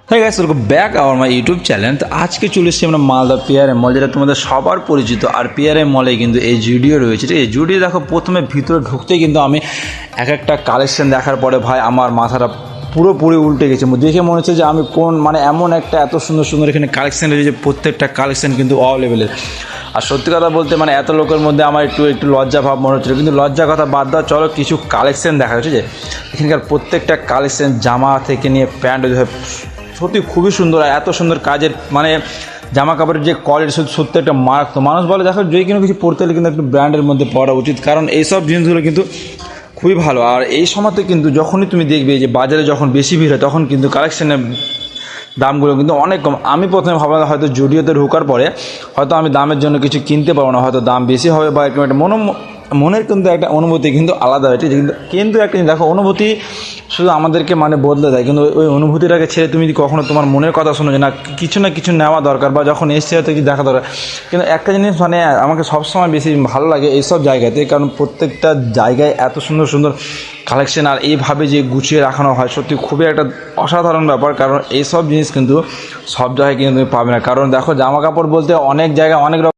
হ্যাঁ guys, welcome back hour my YouTube channel. তো আজকে চলে এসেছি আমরা মালদা পিআরএম মল, যেটা তোমাদের সবার পরিচিত। আর পিআরএম মলে কিন্তু এই জুডিও রয়েছে। ঠিক আছে, জুডিও দেখো, প্রথমে ভিতরে ঢুকতেই কিন্তু আমি এক একটা কালেকশন দেখার পরে ভাই আমার মাথাটা পুরোপুরি উল্টে গেছে। দেখে মনে হচ্ছে যে আমি কোন এমন একটা এত সুন্দর সুন্দর এখানে কালেকশন রয়েছে যে প্রত্যেকটা কালেকশন কিন্তু অ্যাভেলেবেল। আর সত্যি কথা বলতে এত লোকের মধ্যে আমার একটু লজ্জা ভাব মনে হচ্ছিলো, কিন্তু লজ্জার কথা বাদ দাও, চলো কিছু কালেকশন দেখা হচ্ছে। যে এখানকার প্রত্যেকটা কালেকশন জামা থেকে নিয়ে প্যান্ট সত্যি খুবই সুন্দর। আর এত সুন্দর কাজের জামা কাপড়ের যে কোয়ালিটি সত্যি একটা মারাত্মক। মানুষ বলে দেখো, যে কোনো কিছু পড়তে হলে কিন্তু একটু ব্র্যান্ডের মধ্যে পড়া উচিত, কারণ এইসব জিনিসগুলো কিন্তু খুবই ভালো। আর এই সময়তে কিন্তু যখনই তুমি দেখবে যে বাজারে যখন বেশি ভিড় হয়, তখন কিন্তু কালেকশনের দামগুলো কিন্তু অনেক কম। আমি প্রথমে ভাবলাম হয়তো জুডিওতে ঢোকার পরে হয়তো আমি দামের জন্য কিছু কিনতে পারবো না, হয়তো দাম বেশি হবে বা এরকম একটা মনের কিন্তু একটা অনুভূতি কিন্তু আলাদা হয়। ঠিক আছে, কিন্তু একটা দেখো, অনুভূতি শুধু আমাদেরকে বদলে দেয়, কিন্তু ওই অনুভূতিটাকে ছেড়ে তুমি যদি কখনো তোমার মনের কথা শোনো যে না কিছু নেওয়া দরকার বা যখন এসছে হয়তো কি দেখা দরকার। কিন্তু একটা জিনিস আমাকে সবসময় বেশি ভালো লাগে এইসব জায়গাতে, কারণ প্রত্যেকটা জায়গায় এত সুন্দর সুন্দর কালেকশন আর এইভাবে যে গুছিয়ে রাখানো হয়, সত্যি খুবই একটা অসাধারণ ব্যাপার। কারণ এইসব জিনিস কিন্তু সব জায়গায় কিন্তু তুমি পাবে না। কারণ দেখো, জামা কাপড় বলতে অনেক জায়গায় অনেক রকম